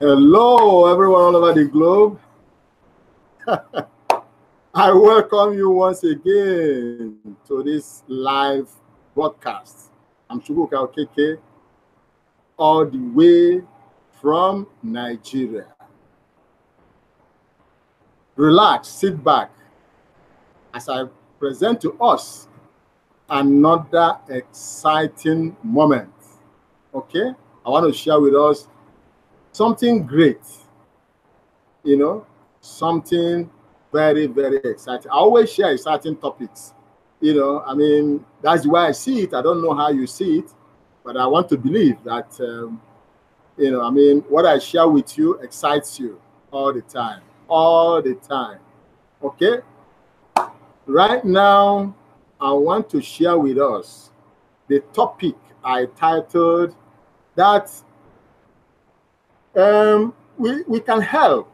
Hello, everyone all over the globe. I welcome you once again to this live broadcast. I'm Chukwuka Okeke, all the way from Nigeria. Relax, sit back as I present to us another exciting moment. Okay? I want to share with us something great, something very, very exciting. I always share exciting topics. That's the way I see it. I don't know how you see it, but I want to believe that, what I share with you excites you all the time, Okay? Right now, I want to share with us the topic I titled that we can help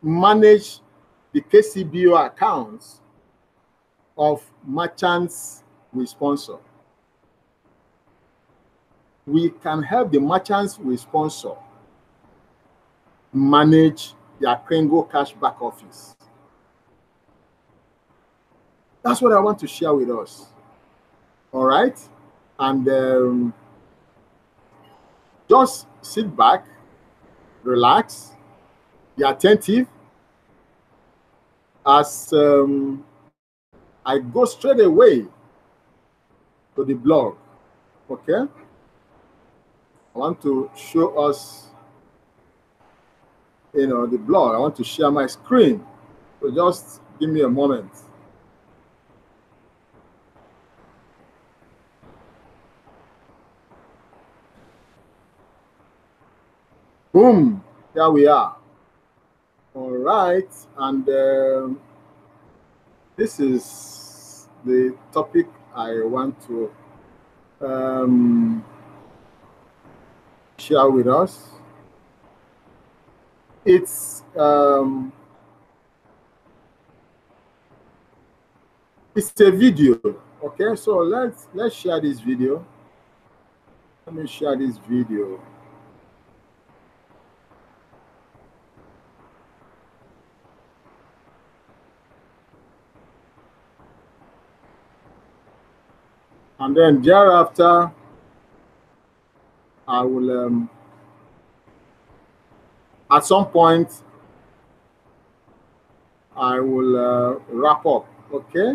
manage the Kcbo accounts of merchants we sponsor. We can help the merchants we sponsor manage their Kringle Cash back office. That's what I want to share with us. All right? And just sit back, relax, be attentive as I go straight away to the blog. Okay? I want to show us, the blog. I want to share my screen. So just give me a moment. Boom, there we are. All right, and this is the topic I want to share with us. It's a video. Okay, so let's share this video. Let me share this video. And then thereafter, I will, at some point, I will wrap up, okay?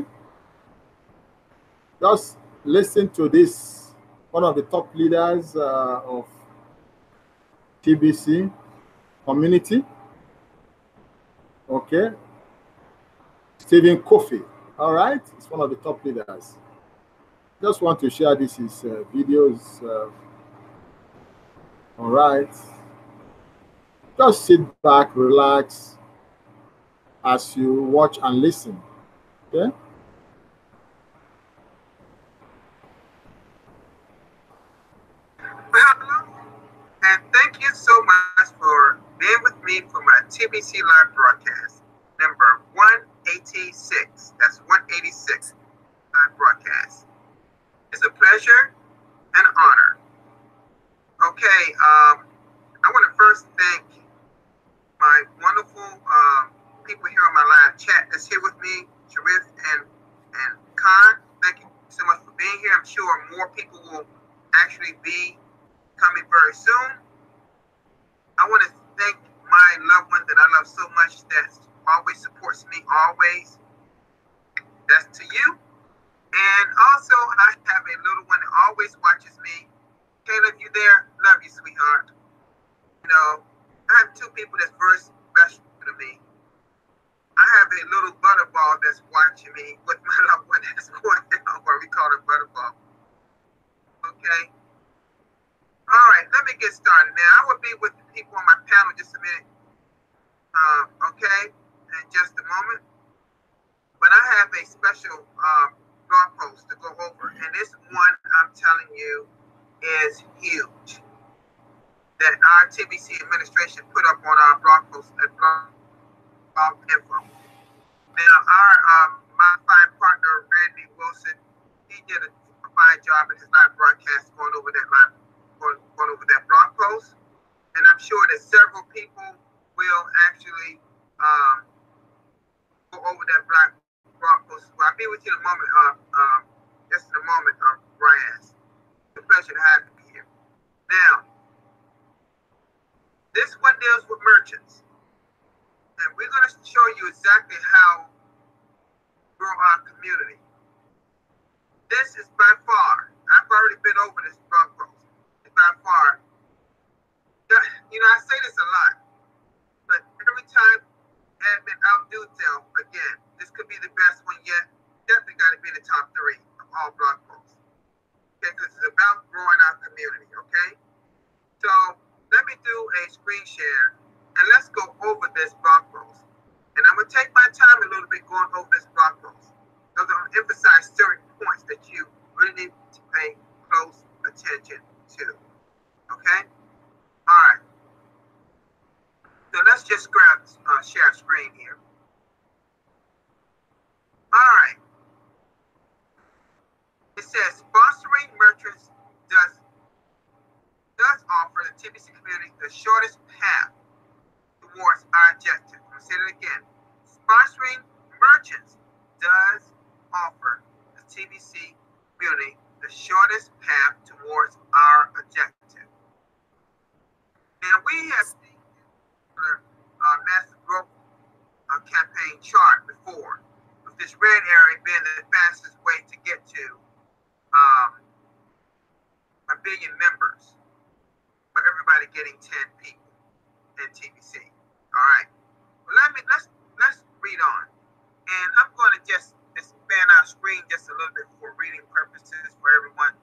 Just listen to this, one of the top leaders of TBC community, okay? Stephen Kofi, all right? It's one of the top leaders. Just want to share this his videos. All right. Just sit back, relax as you watch and listen. Okay. Hello, and thank you so much for being with me for my TBC live broadcast, number 186. That's 186 live broadcast. It's a pleasure and an honor. Okay, I want to first thank my wonderful people here on my live chat that's here with me, Sharif and Khan. Thank you so much for being here. I'm sure more people will actually be coming very soon. I want to thank my loved one that I love so much that always supports me, always. That's to you. And also, I have a little one that always watches me. Caleb, you there? Love you, sweetheart. I have two people that's very special to me. I have a little butterball that's watching me with my loved one that's going down, where we call her butterball. Okay? All right, let me get started now. I will be with the people on my panel just a minute. Okay? In just a moment. But I have a special blog post to go over. And this one, I'm telling you, is huge. That our TBC administration put up on our blog post at blog info. Now, my fine partner, Randy Wilson, he did a fine job in his live broadcast going over that blog post. And I'm sure that several people will actually go over that blog post. Well, I'll be with you in a moment, just in a moment, Brian. It's a pleasure to have you here. Now, this one deals with merchants. And we're going to show you exactly how to grow our community. This is by far, I've already been over this blog post. It's by far, you know, I say this a lot, but every time admin outdo self, again, this could be the best one yet. Definitely got to be in the top 3 of all blog posts. Okay, because it's about growing our community, okay? So let me do a screen share and let's go over this blog post. And I'm going to take my time a little bit going over this blog post. I'm going to emphasize certain points that you really need to pay close attention to. Okay? All right. So let's just grab share screen here. All right. It says sponsoring merchants does offer the TBC community the shortest path towards our objective. I'm going to say that again. Sponsoring merchants does offer the TBC community the shortest path towards our objective. Now we have seen the massive growth campaign chart before, with this red area being the fastest way to get to 1 billion members, for everybody getting 10 people in TBC. All right. Well, let's read on, and I'm going to just expand our screen just a little bit for reading purposes for everyone.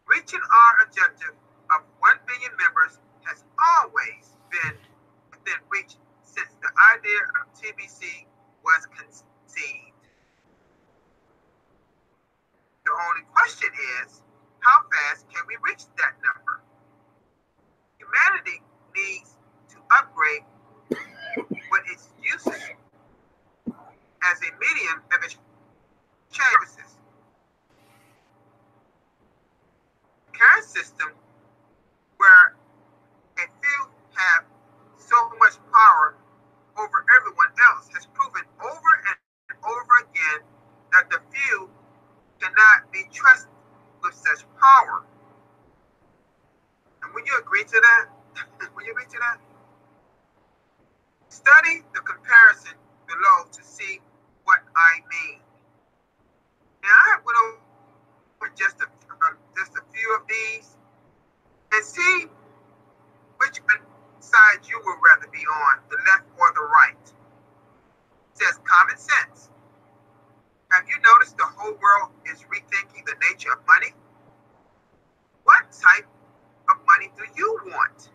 Reaching our objective of 1 billion members has always been within reach since the idea of TBC was conceived. The only question is, how fast can we reach that number? Humanity needs to upgrade what its usage as a medium of its services. The current system, where a few have so much power over everyone else, has proven over and over again that the few cannot be trusted with such power. And will you agree to that? Will you agree to that? Study the comparison below to see what I mean. Now I went over just a few of these and see which side you would rather be on, the left or the right. It says common sense. Have you noticed the whole world is rethinking the nature of money? What type of money do you want?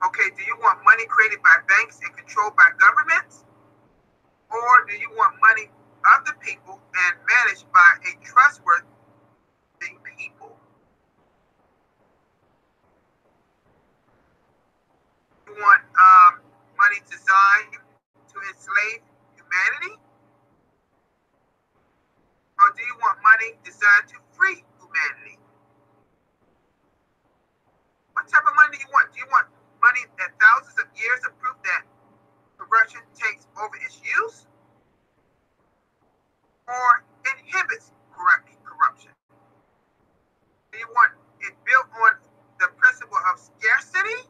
Okay, do you want money created by banks and controlled by governments? Or do you want money of the people and managed by a trustworthy people? You want money designed to enslave humanity? Or do you want money designed to free humanity? What type of money do you want? Do you want money that thousands of years of proof that corruption takes over its use? Or inhibits corruption? Do you want it built on the principle of scarcity?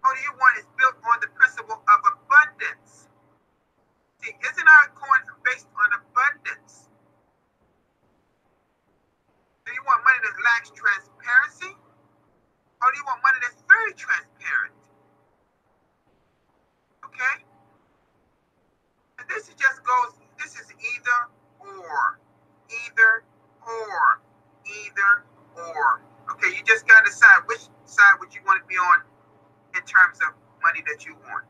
Or do you want it built on the principle of abundance? See, isn't our coin based on abundance? Do you want money that lacks transparency? Or do you want money that's very transparent? Okay? And this is either or. Either or. Either or. Okay, you just got to decide which side would you want to be on in terms of money that you want.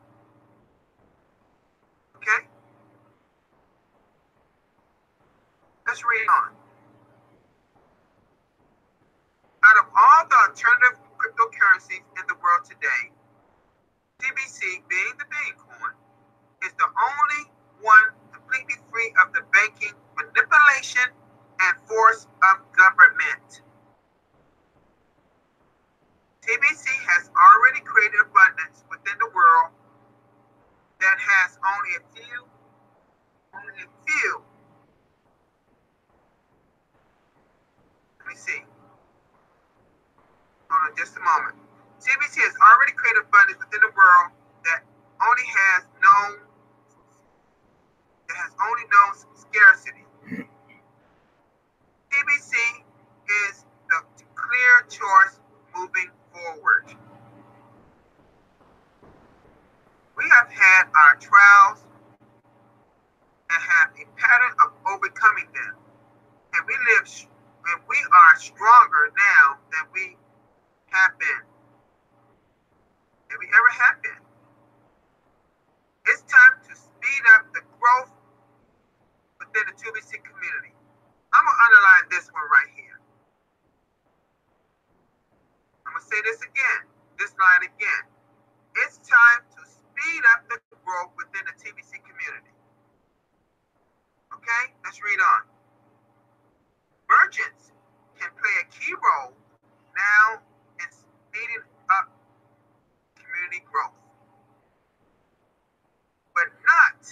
Okay? Let's read on. Out of all the alternative cryptocurrencies in the world today, TBC, being the bean coin, is the only one completely free of the banking manipulation and force of only a few. Let me see. Hold on just a moment. TBC has already created abundance within the world that only has only known scarcity. TBC is the clear choice moving forward. We have had our trials and have a pattern of overcoming them, and we are stronger now than we have been, than we ever have been. It's time to speed up the growth within the TBC community. I'm going to underline this one right here. I'm going to say this line again. It's time to speed up the growth within the TBC community. Okay, let's read on. Merchants can play a key role now in speeding up community growth, but not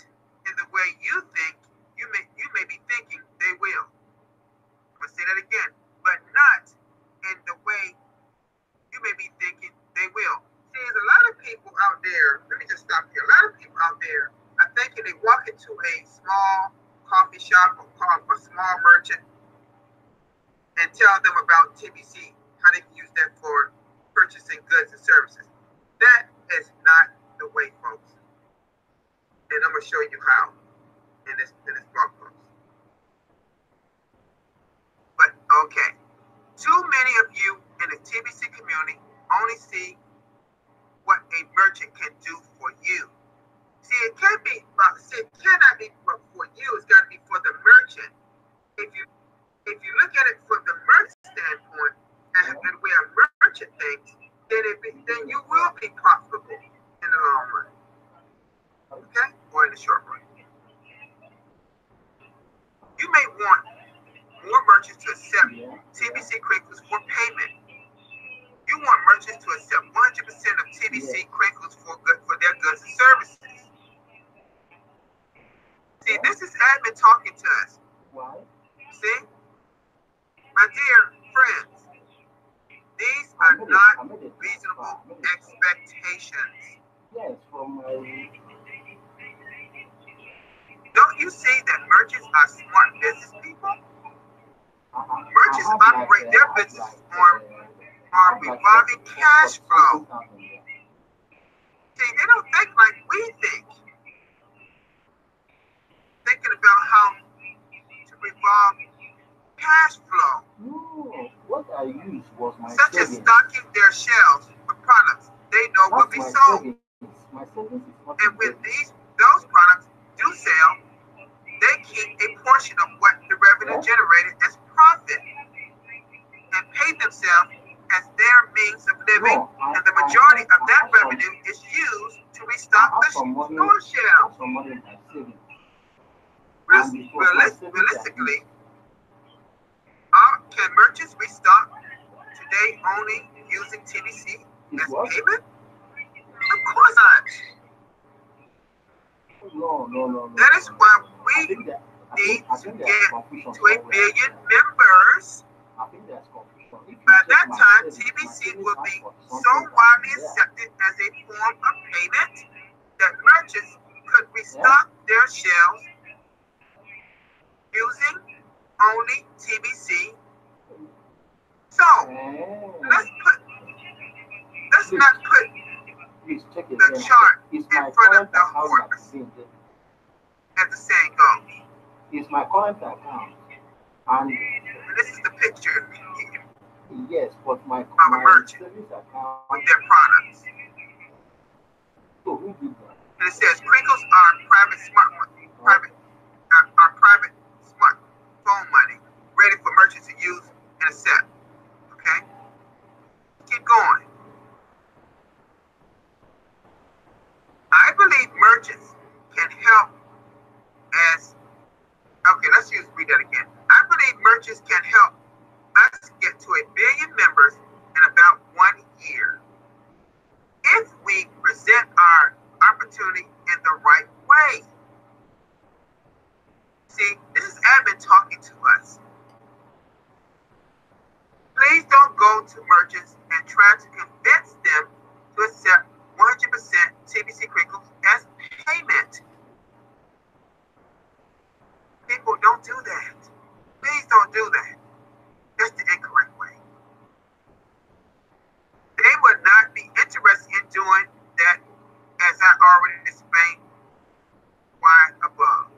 in the way you think you may be thinking they will. I'm going to say that again, but not in the way you may be thinking they will. See, there's a lot of people out there, let me just stop here. A lot of people out there are thinking they walk into a small coffee shop or a small merchant and tell them about TBC, how they can use that for purchasing goods and services. That is not the way, folks. And I'm going to show you how in this blog post. But okay, too many of you in the TBC community only see what a merchant can do for you. See, it cannot be but for you. It's got to be for the merchant. If you look at it from the merchant standpoint and the way a merchant thinks, then you will be profitable in the long run. Okay, or in the short run. You may want more merchants to accept TBC crinkles for payment. You want merchants to accept 100% of TBC crinkles for their goods and services. See, this is admin talking to us. See? My dear friends, these are not reasonable expectations. Don't you see that merchants are smart business people? Merchants operate their business on revolving cash flow. See, they don't think like we think. Thinking about how to revolve cash flow. Such as stocking their shelves with products they know will be sold. And when those products do sell, they keep a portion of what the revenue generated as profit and pay themselves as their means of living, and the majority of that revenue is used to restock the store shelves. Realistically, can merchants restock today only using TBC as payment? Of course not. That is why we need to get to 1 billion members. By that time, TBC will be so widely accepted as a form of payment that merchants could restock their shelves using only TBC. So let's not put the chart in front of the horse, as the saying goes. It's my current account, and this is the picture. Yes, but my merchant account with their products. So who did that? And it says crinkles are private smartphone money, ready for merchants to use and accept. Okay? Keep going. I believe merchants can help read that again. I believe merchants can help us get to 1 billion members in about 1 year if we present our opportunity in the right way. See, this is admin talking to us. Please don't go to merchants and try to convince them to accept 100% TBC Kringle as payment. People don't do that. Please don't do that. That's the incorrect way. They would not be interested in doing that, as I already explained why above.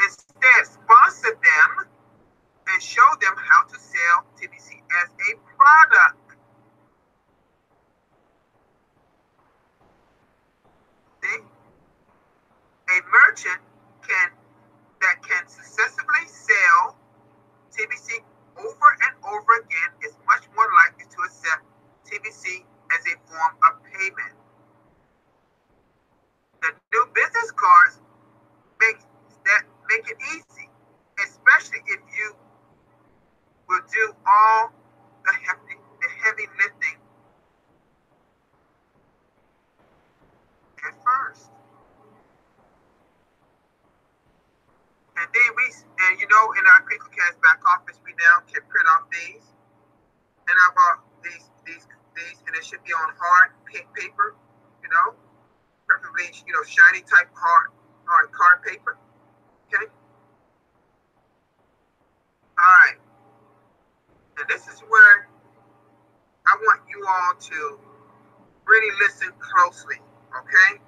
Instead, sponsor them and show them how to sell TBC as a product. See? A merchant that can successfully sell TBC over and over again is much more likely to accept TBC as a form of payment. The new business cards make it easy, especially if you will do all the heavy lifting at first. And then in our Kringle Cash back office, we now can print off these. And I bought these, and it should be on hard paper, preferably, shiny type hard card paper. Okay. All right. And this is where I want you all to really listen closely. Okay.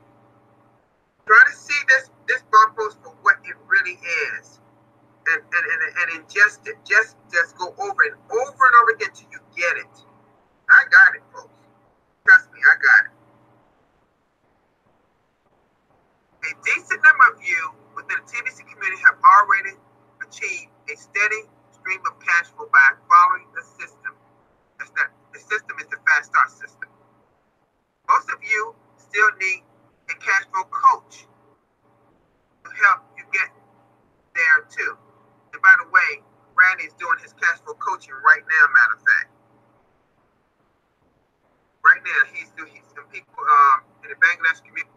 Try to see this blog post for what it really is, and ingest it. Just go over and over again till you get it. I got it, folks. Trust me, I got it. A decent number of you within the TBC community have already achieved a steady stream of cash flow by following the system. The system is the Fast Start system. Most of you still need a cash flow coach to help you get there too. And by the way, Randy is doing his cash flow coaching right now, matter of fact. Right now, he's some people in the Bangladesh community,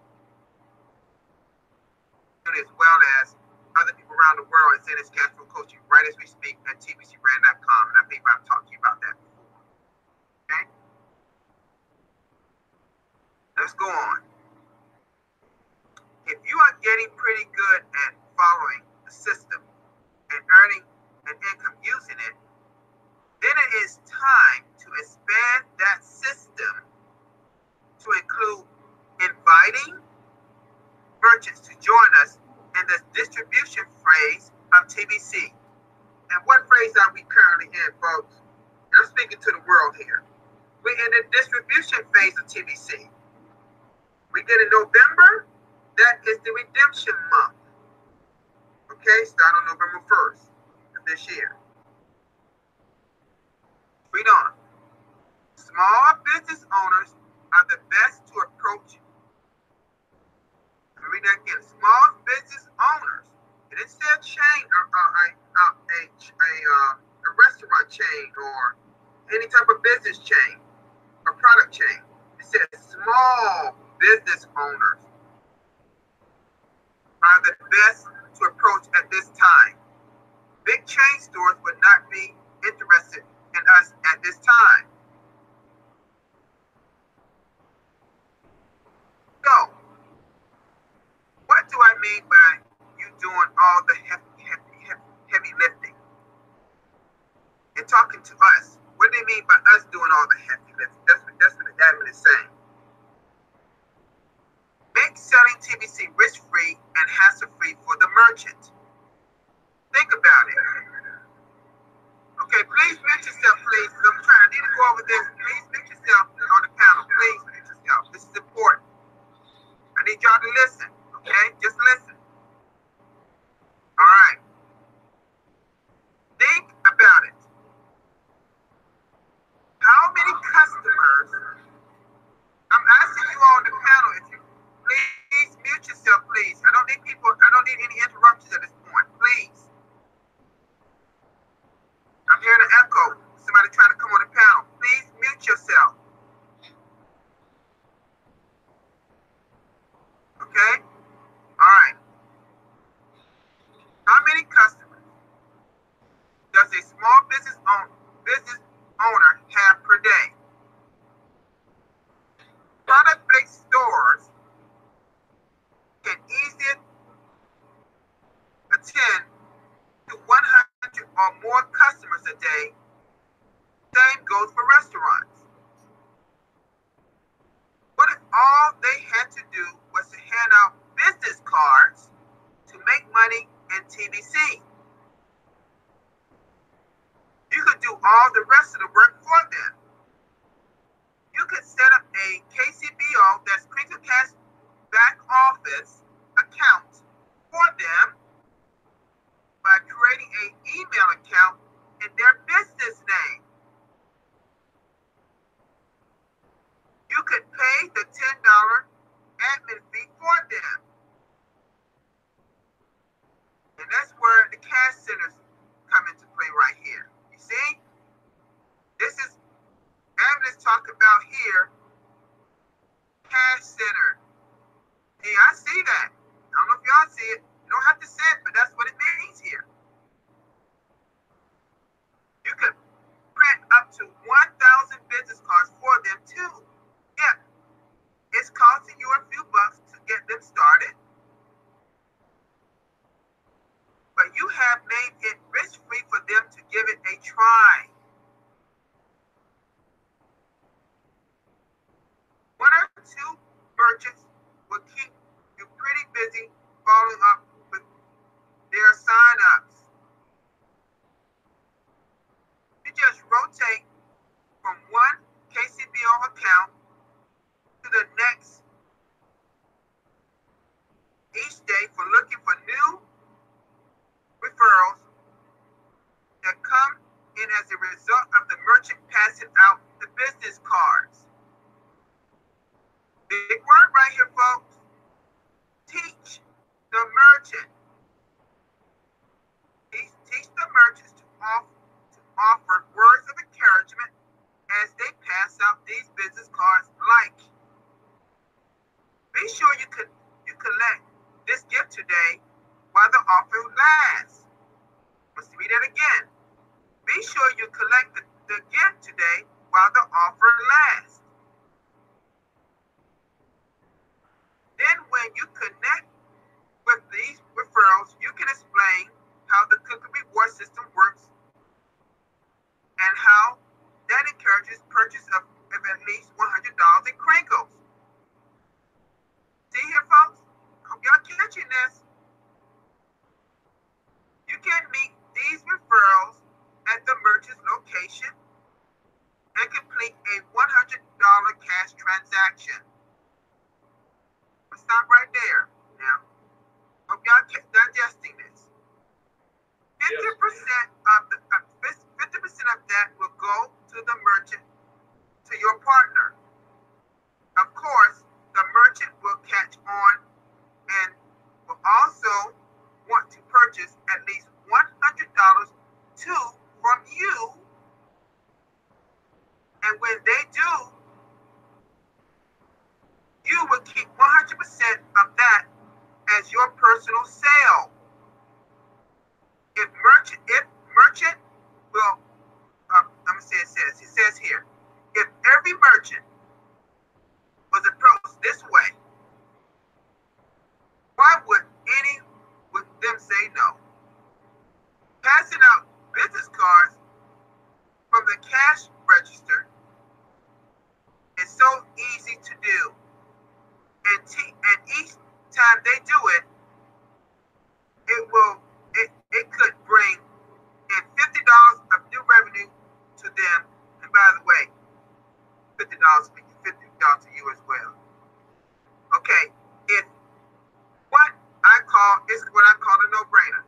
as well as other people around the world, is in his cash flow coaching right as we speak at tbcbrand.com. And I think I've talked to you about that before. Okay? Let's go on. If you are getting pretty good at following the system and earning an income using it, then it is time to expand that system to include inviting merchants to join us in the distribution phase of TBC. And what phase are we currently in, folks? And I'm speaking to the world here. We're in the distribution phase of TBC. We get in November, that is the redemption month. Okay, start on November 1st of this year. Read on. Small business owners are the best to approach. Let me read that again. Small business owners. It didn't say a chain or a restaurant chain or any type of business chain or product chain. It says small business owners are the best to approach at this time. Big chain stores would not be interested in us at this time. So, what do I mean by you doing all the heavy lifting? And talking to us, what do they mean by us doing all the heavy lifting? That's what the admin is saying. Make selling TBC risk-free and hassle-free for the merchant. Think about it. Okay, please mute yourself, please. I need to go over this. Please mute yourself on the panel. Please mute yourself. This is important. I need y'all to listen, okay? Just listen. All right. Think about it. How many customers, I'm asking you on the panel, if you please mute yourself, please. I don't need any interruptions at this point, please. I'm hearing an echo. Somebody trying to come on the panel. Please mute yourself. Okay? All business owner have per day. Product-based stores can easily attend to 100 or more customers a day. Same goes for restaurants. What if all they had to do was to hand out business cards to make money in TBC? You could do all the rest of the work for them. You could set up a Kcbo, that's Kringle Cash back office account for them by creating an email account in their business name. You could pay the $10 admin fee for them. And that's where the cash centers come into play right here. You see? This is, Evelyn's talking about here, cash center. See, I see that. I don't know if y'all see it. You don't have to say it, but that's what it means here. You could print up to 1,000 business cards for them too. Yeah, it's costing you a few bucks to get them started, but you have made it risk-free for them to give it a try. One or two merchants will keep you pretty busy following up with their sign-ups. You just rotate from one Kcbo account to the next each day for looking for new referrals that come in as a result of the merchant passing out the business cards. Big word right here, folks. Teach the merchant. Teach the merchants to offer words of encouragement as they pass out these business cards, like, be sure you collect this gift today while the offer lasts. Let's read that again. Be sure you collect the gift today while the offer lasts. Then when you connect with these referrals, you can explain how the cookie reward system works and how that encourages purchase of at least $100 in Kringles. See here, folks? Hope y'all catching this. You can meet these referrals at the merchant's location and complete a $100 cash transaction. We'll stop right there. Now, hope y'all digesting this. 50% of that will go to the merchant, to your partner. Of course, the merchant will catch on and will also want to purchase at least $100 too from you. And when they do, you will keep 100% of that as your personal sale. If merchant will, let me see, it says here, if every merchant was approached this way, why would any with them say no? Passing out business cards from the cash register is so easy to do, and each time they do it, it could bring in $50 of new revenue to them. And by the way, $50 to you as well. Okay, this is what I call a no-brainer.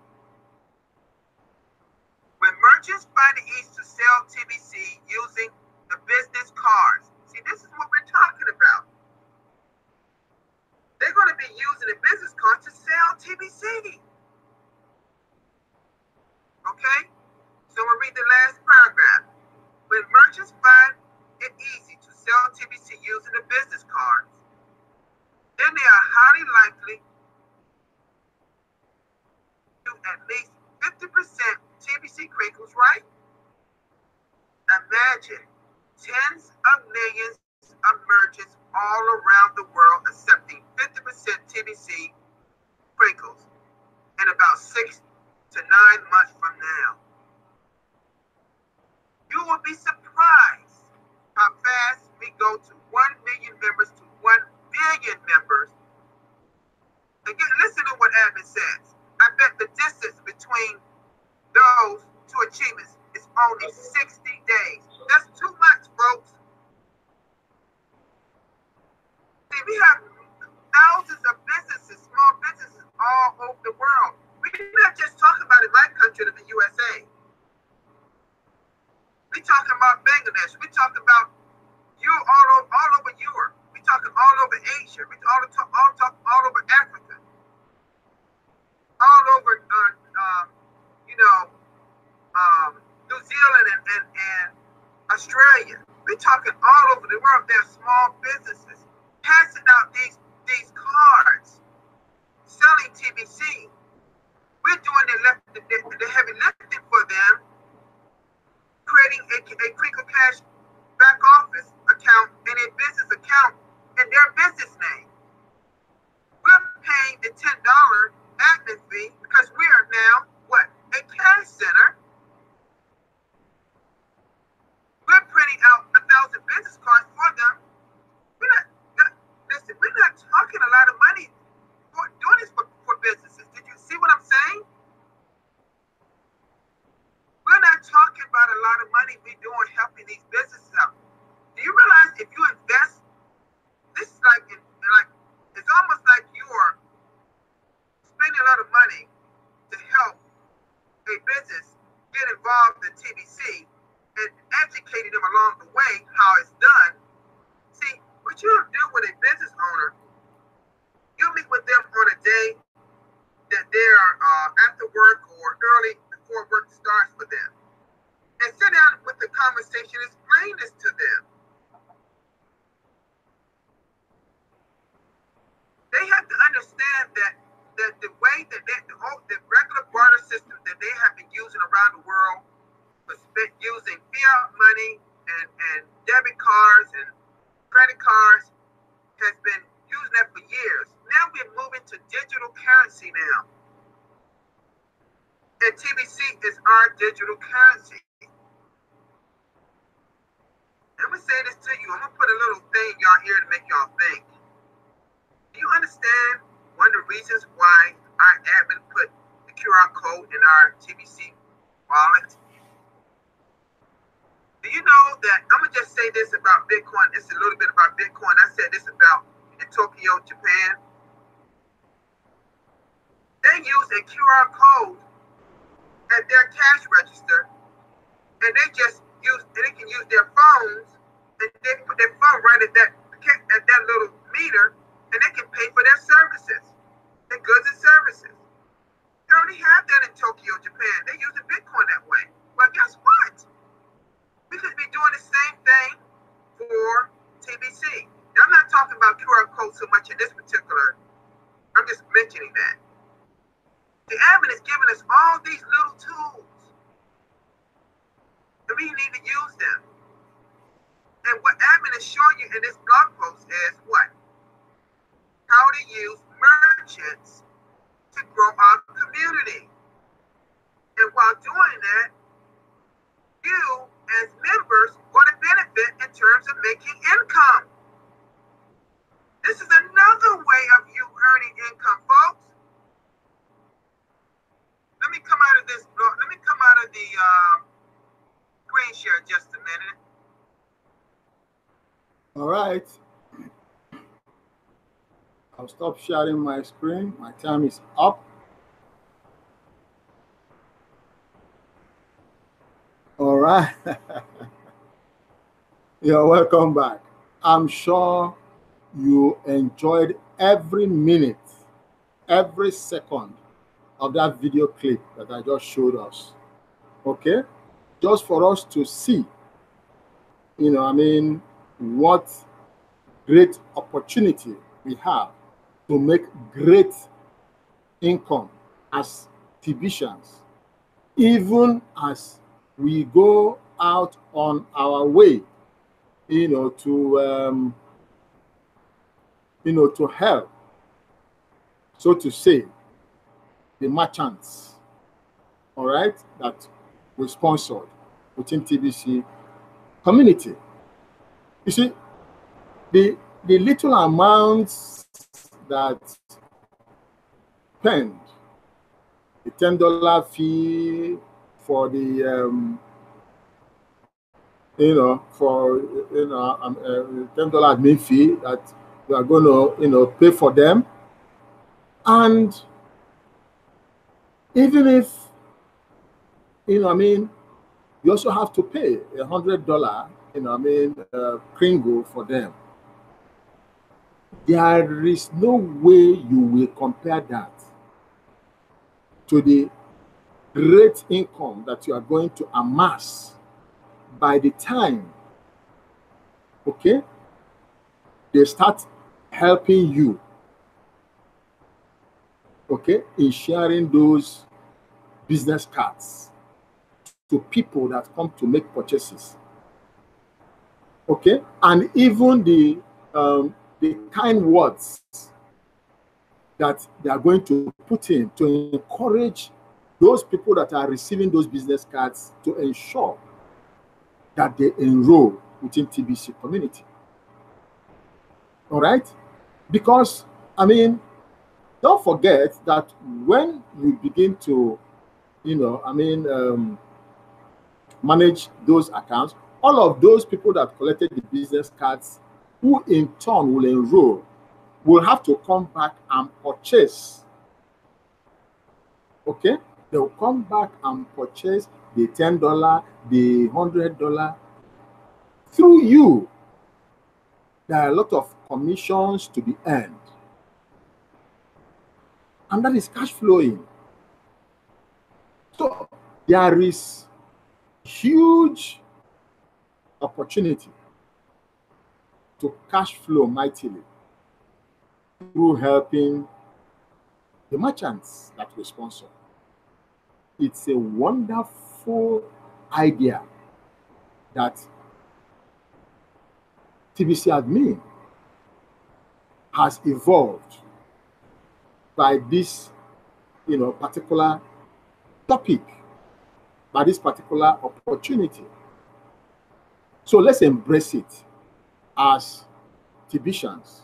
When merchants find it easy to sell TBC using the business cards, see, this is what we're talking about. They're going to be using the business cards to sell TBC. Okay? So we'll read the last paragraph. When merchants find it easy to sell TBC using the business cards, then they are highly likely to at least 50% TBC Kringles, right? Imagine tens of millions of merchants all around the world accepting 50% TBC Kringles in about 6 to 9 months from now. You will be surprised how fast we go to 1 million members to 1 billion members. Again, listen to what Admin says. I bet the distance between those two achievements is only 60 days. That's too much, folks. See, we have thousands of businesses, small businesses all over the world. We're not just talking about in my country, the USA. We're talking about Bangladesh. We're talking about all over Europe. We're talking all over Asia. We're all over Africa. All over, New Zealand and Australia. We're talking all over the world. There are small businesses passing out these cards, selling TBC. We're doing the heavy lifting for them, creating a Kringle Cash back office account and a business account in their business name. We're paying the $10 admin fee because we are now a cash center. We're printing out 1,000 business cards for them. We're not talking a lot of money for doing this for businesses. Did you see what I'm saying? We're not talking about a lot of money we're doing helping these businesses out. Do you realize if you invest, this is like it's almost like you are spending a lot of money to help a business get involved in TBC and educating them along the way how it's done. See, what you do with a business owner, you meet with them on a day that they're after work or early before work starts for them. And sit down with the conversation, explain this to them. They have to understand that the way that the regular barter system that they have been using around the world was using fiat money and debit cards and credit cards has been using that for years. Now we're moving to digital currency now. And TBC is our digital currency. I'm going to say this to you. I'm going to put a little thing in y'all ear to make y'all think. Do you understand one of the reasons why our admin put the QR code in our TBC wallet? Do you know that, I'm going to just say this about Bitcoin. This is a little bit about Bitcoin. I said this about in Tokyo, Japan. They use a QR code at their cash register, and they can use their phones, and they put their phone right at that little meter, and they can pay for their services, their goods and services. They already have that in Tokyo, Japan. They use the Bitcoin that way. Well, guess what? We could be doing the same thing for TBC. Now, I'm not talking about QR codes so much in this particular, I'm just mentioning that. The admin is giving us all these little tools, and we need to use them. And what admin is showing you in this blog post is what? How to use merchants to grow our community. And while doing that, you as members going to benefit in terms of making income. This is another way of you earning income, folks. Let me come out of this. Let me come out of the screen share just a minute. All right. I'll stop sharing my screen. My time is up. All right. You're welcome back. I'm sure you enjoyed every minute, every second of that video clip that I just showed us. Okay? Just for us to see, what great opportunity we have to make great income as TBCians, even as we go out on our way, to help, so to say, the merchants, all right, that we sponsored within TBC community. You see, the little amounts that spend, the $10 fee for the $10 admin fee that we are going to pay for them. And even if you also have to pay $100 Kringle for them. There is no way you will compare that to the great income that you are going to amass by the time, okay, they start helping you, okay, in sharing those business cards to people that come to make purchases, okay, and even the kind words that they are going to put in to encourage those people that are receiving those business cards to ensure that they enroll within TBC community. All right? Because, don't forget that when you begin to, manage those accounts, all of those people that collected the business cards, who in turn will enroll, will have to come back and purchase. Okay? They will come back and purchase the $10, the $100 through you. There are a lot of commissions to be earned. And that is cash flowing. So there is huge opportunity to cash flow mightily through helping the merchants that we sponsor. It's a wonderful idea that TBC admin has evolved by this, particular topic, by this particular opportunity. So let's embrace it as TBCians.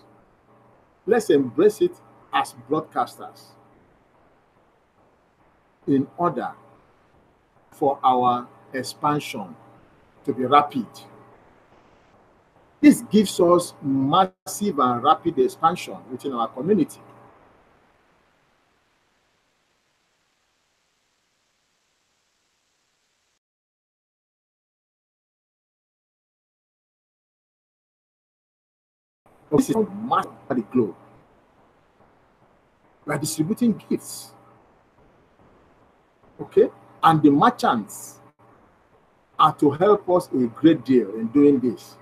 Let's embrace it as broadcasters in order for our expansion to be rapid. This gives us massive and rapid expansion within our community. This is massive the globe. We are distributing gifts. Okay? And the merchants are to help us a great deal in doing this.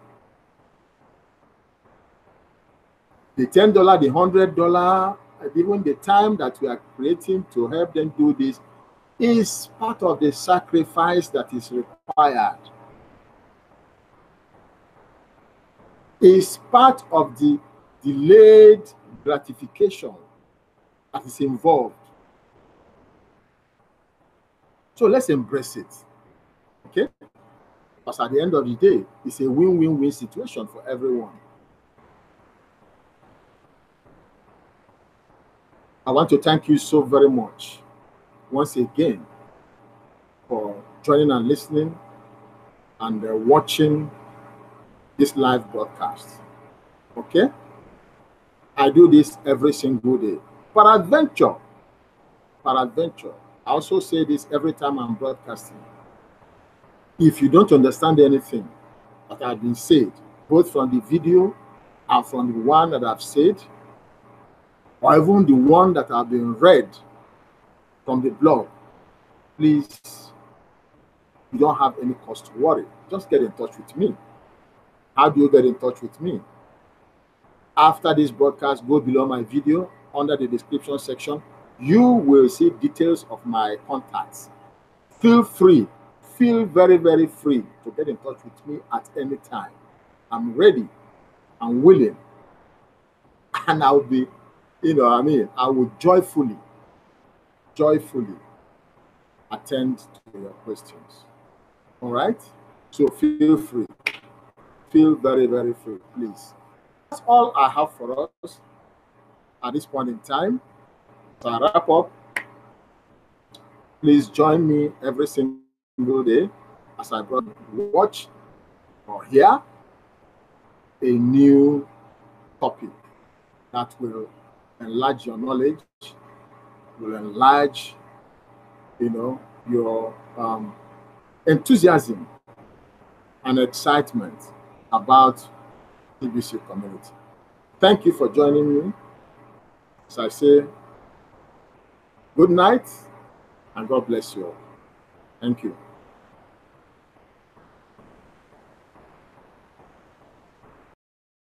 The $10, the $100, even the time that we are creating to help them do this is part of the sacrifice that is required. Is part of the delayed gratification that is involved. So let's embrace it, okay? Because at the end of the day, it's a win-win-win situation for everyone. I want to thank you so very much once again for joining and listening and watching this live broadcast. Okay? I do this every single day. Peradventure, I also say this every time I'm broadcasting. If you don't understand anything that has been said, both from the video and from the one that I've said, or even the one that have been read from the blog, please, you don't have any cause to worry. Just get in touch with me. How do you get in touch with me? After this broadcast, go below my video under the description section. You will see details of my contacts. Feel free feel very, very free to get in touch with me at any time. I'm ready, I'm willing, and I'll be, I will joyfully attend to your questions. All right? So feel free. Feel very, very free, please. That's all I have for us at this point in time. So I wrap up. Please join me every single day as I watch or hear a new topic that will enlarge your knowledge, will enlarge, your enthusiasm and excitement about TBC community. Thank you for joining me. As I say, good night and God bless you all. Thank you.